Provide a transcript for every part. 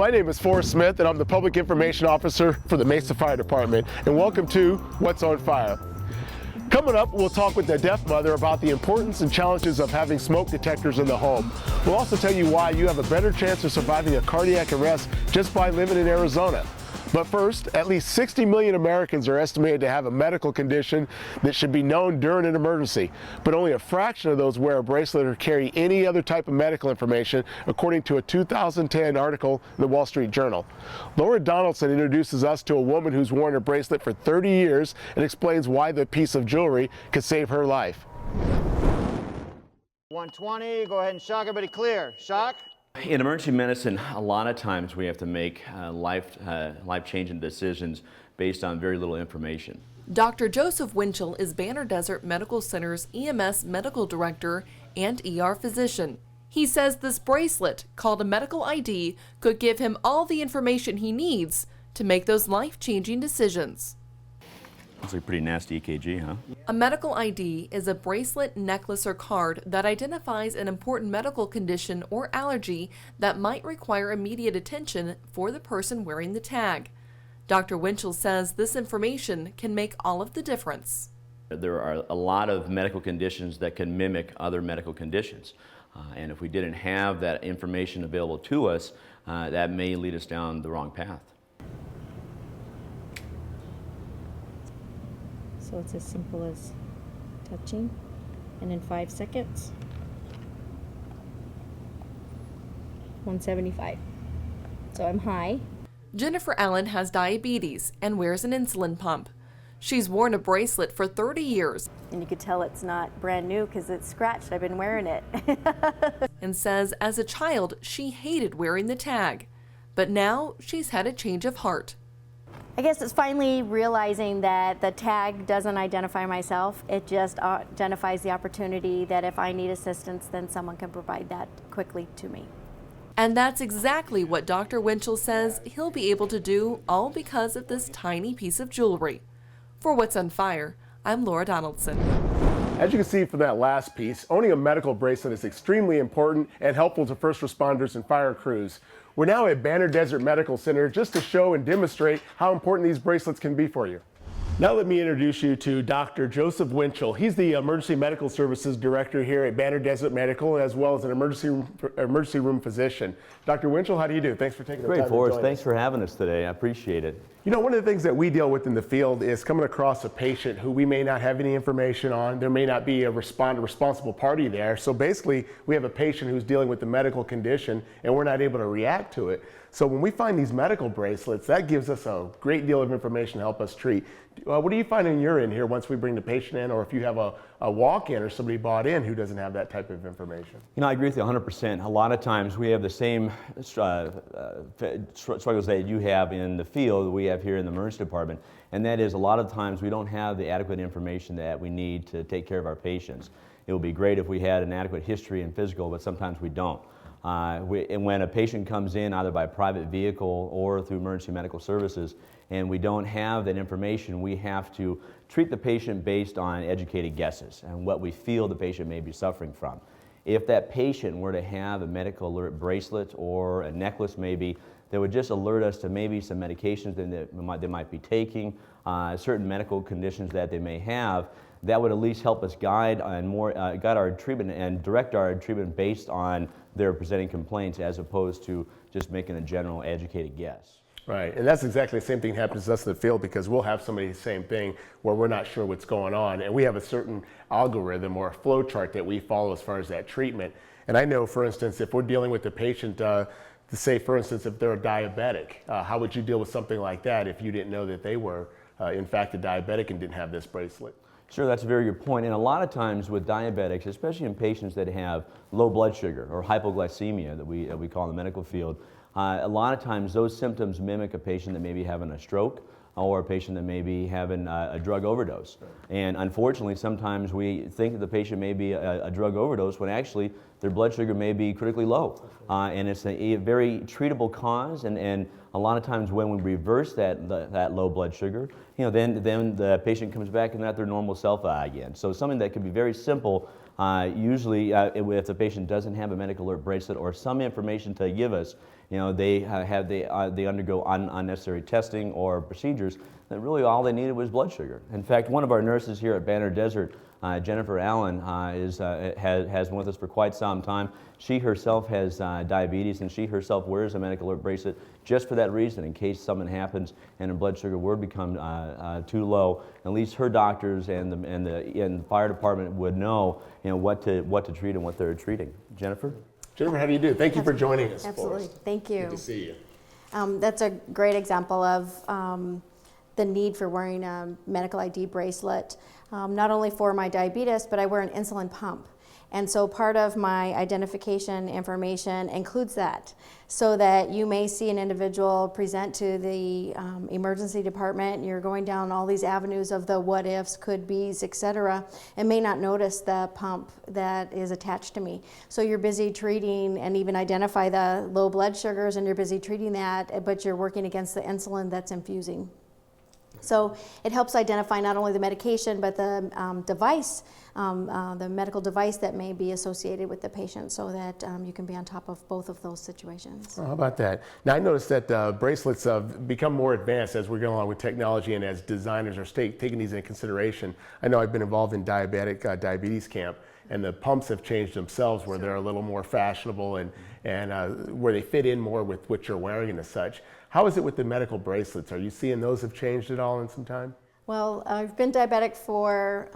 My name is Forrest Smith, and I'm the Public Information Officer for the Mesa Fire Department, and welcome to What's on Fire. Coming up, we'll talk with a deaf mother about the importance and challenges of having smoke detectors in the home. We'll also tell you why you have a better chance of surviving a cardiac arrest just by living in Arizona. But first, at least 60 million Americans are estimated to have a medical condition that should be known during an emergency. But only a fraction of those wear a bracelet or carry any other type of medical information, according to a 2010 article in the Wall Street Journal. Laura Donaldson introduces us to a woman who's worn a bracelet for 30 years and explains why the piece of jewelry could save her life. 120, go ahead and shock everybody clear. Shock. In emergency medicine, a lot of times we have to make life-changing decisions based on very little information. Dr. Joseph Winchell is Banner Desert Medical Center's EMS Medical Director and ER physician. He says this bracelet, called a medical ID, could give him all the information he needs to make those life-changing decisions. Looks like a pretty nasty EKG, huh? A medical ID is a bracelet, necklace, or card that identifies an important medical condition or allergy that might require immediate attention for the person wearing the tag. Dr. Winchell says this information can make all of the difference. There are a lot of medical conditions that can mimic other medical conditions. And if we didn't have that information available to us, that may lead us down the wrong path. So it's as simple as touching, and in 5 seconds, 175. So I'm high. Jennifer Allen has diabetes and wears an insulin pump. She's worn a bracelet for 30 years. And you could tell it's not brand new because it's scratched. I've been wearing it. And says as a child she hated wearing the tag. But now she's had a change of heart. I guess it's finally realizing that the tag doesn't identify myself. It just identifies the opportunity that if I need assistance, then someone can provide that quickly to me. And that's exactly what Dr. Winchell says he'll be able to do, all because of this tiny piece of jewelry. For What's on Fire, I'm Laura Donaldson. As you can see from that last piece, owning a medical bracelet is extremely important and helpful to first responders and fire crews. We're now at Banner Desert Medical Center just to show and demonstrate how important these bracelets can be for you. Now let me introduce you to Dr. Joseph Winchell. He's the Emergency Medical Services Director here at Banner Desert Medical, as well as an emergency room physician. Dr. Winchell, how do you do? Thanks for taking the time to join us. Great, Forrest. Thanks for having us today. I appreciate it. You know, one of the things that we deal with in the field is coming across a patient who we may not have any information on. There may not be a responsible party there. So basically, we have a patient who's dealing with a medical condition and we're not able to react to it. So when we find these medical bracelets, that gives us a great deal of information to help us treat. What do you find in your end here once we bring the patient in, or if you have a walk-in or somebody bought in who doesn't have that type of information? You know, I agree with you 100%. A lot of times we have the same struggles that you have in the field we have here in the emergency department, and that is a lot of times we don't have the adequate information that we need to take care of our patients. It would be great if we had an adequate history and physical, but sometimes we don't. And when a patient comes in either by private vehicle or through emergency medical services and we don't have that information, we have to treat the patient based on educated guesses and what we feel the patient may be suffering from. If that patient were to have a medical alert bracelet or a necklace maybe, that would just alert us to maybe some medications that they might be taking, certain medical conditions that they may have, that would at least help us guide our treatment and direct our treatment based on their presenting complaints as opposed to just making a general educated guess. Right, and that's exactly the same thing happens to us in the field, because we'll have somebody the same thing where we're not sure what's going on, and we have a certain algorithm or a flow chart that we follow as far as that treatment. And I know, for instance, if we're dealing with the patient, to say, for instance, if they're a diabetic, how would you deal with something like that if you didn't know that they were, in fact, a diabetic and didn't have this bracelet? Sure, that's a very good point. And a lot of times with diabetics, especially in patients that have low blood sugar or hypoglycemia that we call in the medical field, a lot of times those symptoms mimic a patient that may be having a stroke or a patient that may be having a drug overdose. And unfortunately, sometimes we think that the patient may be a drug overdose when actually their blood sugar may be critically low. And it's a very treatable cause, and a lot of times when we reverse that low blood sugar, you know, then the patient comes back and at their normal self again. So something that can be very simple, usually if the patient doesn't have a medical alert bracelet or some information to give us, they they undergo unnecessary testing or procedures that really all they needed was blood sugar. In fact, one of our nurses here at Banner Desert, Jennifer Allen, has been with us for quite some time. She herself has diabetes, and she herself wears a medical alert bracelet just for that reason, in case something happens and her blood sugar were to become too low. At least her doctors and the fire department would know, what to treat and what they're treating. Jennifer? Jennifer, how do you do? Thank you for joining us. Absolutely. Thank you. Good to see you. That's a great example of the need for wearing a medical ID bracelet, not only for my diabetes, but I wear an insulin pump. And so part of my identification information includes that, so that you may see an individual present to the emergency department, and you're going down all these avenues of the what ifs, could be's, etc., and may not notice the pump that is attached to me. So you're busy treating and even identify the low blood sugars, and you're busy treating that, but you're working against the insulin that's infusing. So it helps identify not only the medication, but the device, the medical device that may be associated with the patient, so that you can be on top of both of those situations. Oh, how about that? Now, I noticed that bracelets have become more advanced as we go along with technology and as designers are taking these into consideration. I know I've been involved in diabetes camp, and the pumps have changed themselves, where they're a little more fashionable and where they fit in more with what you're wearing and as such. How is it with the medical bracelets? Are you seeing those have changed at all in some time? Well, I've been diabetic for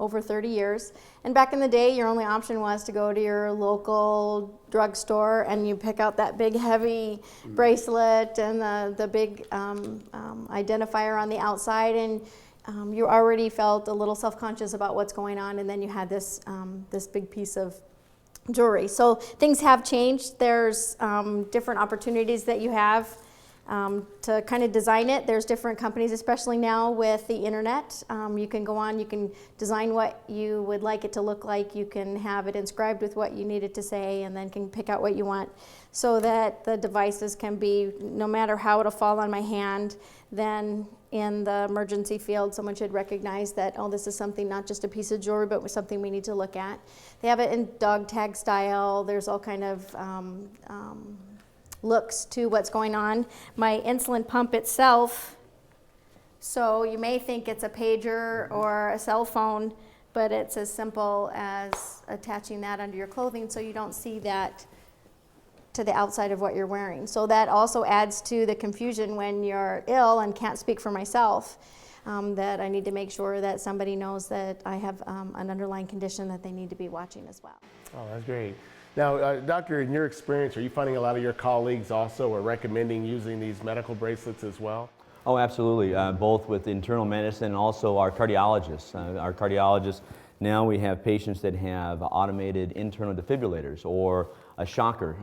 over 30 years. And back in the day, your only option was to go to your local drugstore and you pick out that big heavy bracelet and the big identifier on the outside, and you already felt a little self-conscious about what's going on, and then you had this, this big piece of jewelry. So things have changed. There's different opportunities that you have to kind of design it. There's different companies, especially now with the internet. You can go on, you can design what you would like it to look like. You can have it inscribed with what you need it to say, and then can pick out what you want, so that the devices can be, no matter how it'll fall on my hand, then in the emergency field, someone should recognize that, oh, this is something, not just a piece of jewelry, but something we need to look at. They have it in dog tag style. There's all kind of looks to what's going on. My insulin pump itself, so you may think it's a pager or a cell phone, but it's as simple as attaching that under your clothing so you don't see that to the outside of what you're wearing. So that also adds to the confusion when you're ill and can't speak for myself, that I need to make sure that somebody knows that I have an underlying condition that they need to be watching as well. Oh, that's great. Now, doctor, in your experience, are you finding a lot of your colleagues also are recommending using these medical bracelets as well? Oh, absolutely, both with internal medicine and also our cardiologists. Now we have patients that have automated internal defibrillators, or a shocker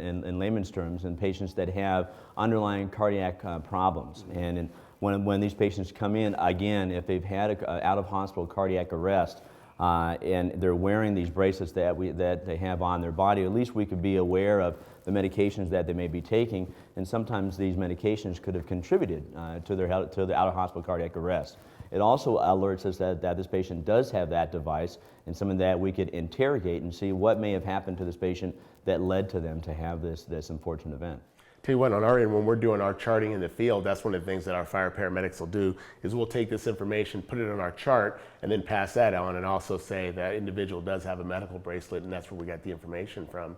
in layman's terms, and patients that have underlying cardiac problems. And when these patients come in, again, if they've had an out-of-hospital cardiac arrest, and they're wearing these bracelets that they have on their body, at least we could be aware of the medications that they may be taking, and sometimes these medications could have contributed to the out-of-hospital cardiac arrest. It also alerts us that this patient does have that device, and something that we could interrogate and see what may have happened to this patient that led to them to have this unfortunate event. Tell you what, on our end, when we're doing our charting in the field, that's one of the things that our fire paramedics will do, is we'll take this information, put it on our chart, and then pass that on, and also say that individual does have a medical bracelet, and that's where we got the information from.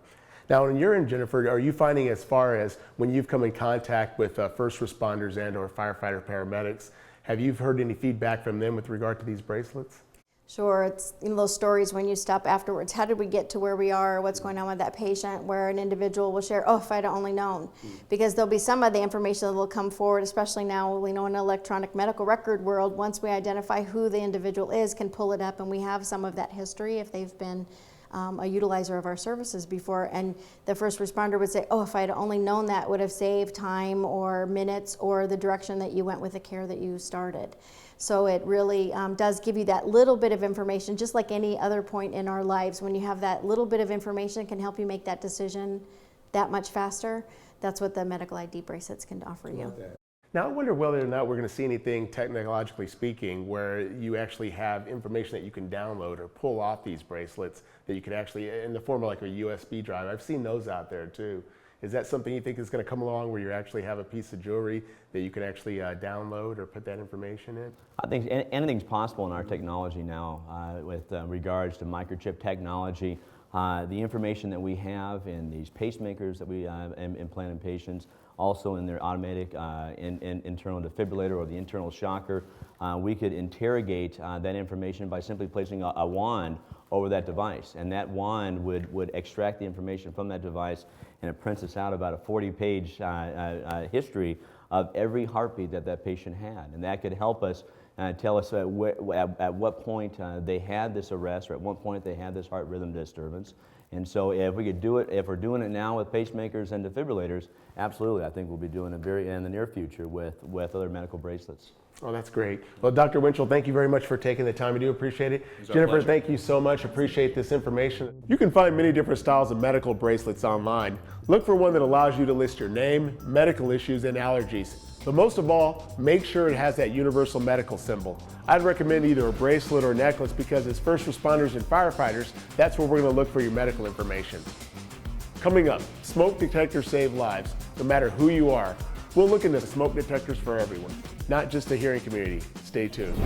Now, when you're in, Jennifer, are you finding, as far as when you've come in contact with first responders and or firefighter paramedics, have you heard any feedback from them with regard to these bracelets? Sure, it's those stories when you stop afterwards. How did we get to where we are? What's going on with that patient? Where an individual will share, oh, if I'd only known. Because there'll be some of the information that will come forward, especially now, in an electronic medical record world. Once we identify who the individual is, can pull it up, and we have some of that history if they've been a utilizer of our services before. And the first responder would say, oh, if I'd only known that, would have saved time or minutes or the direction that you went with the care that you started. So it really does give you that little bit of information, just like any other point in our lives. When you have that little bit of information, it can help you make that decision that much faster. That's what the medical ID bracelets can offer you. Now, I wonder whether or not we're going to see anything, technologically speaking, where you actually have information that you can download or pull off these bracelets that you could actually, in the form of like a USB drive. I've seen those out there too. Is that something you think is going to come along where you actually have a piece of jewelry that you can actually download or put that information in? I think anything's possible in our technology now with regards to microchip technology. The information that we have in these pacemakers that we implant in patients, also in their automatic internal defibrillator or the internal shocker, we could interrogate that information by simply placing a wand over that device, and that wand would extract the information from that device, and it prints us out about a 40-page history of every heartbeat that patient had, and that could help us tell us at what point they had this arrest or at what point they had this heart rhythm disturbance. And so if we could do it, if we're doing it now with pacemakers and defibrillators, absolutely, I think we'll be doing it in the near future with other medical bracelets. Oh, that's great. Well, Dr. Winchell, thank you very much for taking the time. We do appreciate it. Jennifer, thank you so much. Appreciate this information. You can find many different styles of medical bracelets online. Look for one that allows you to list your name, medical issues, and allergies. But most of all, make sure it has that universal medical symbol. I'd recommend either a bracelet or necklace because as first responders and firefighters, that's where we're going to look for your medical information. Coming up, smoke detectors save lives, no matter who you are. We'll look into smoke detectors for everyone, not just the hearing community. Stay tuned.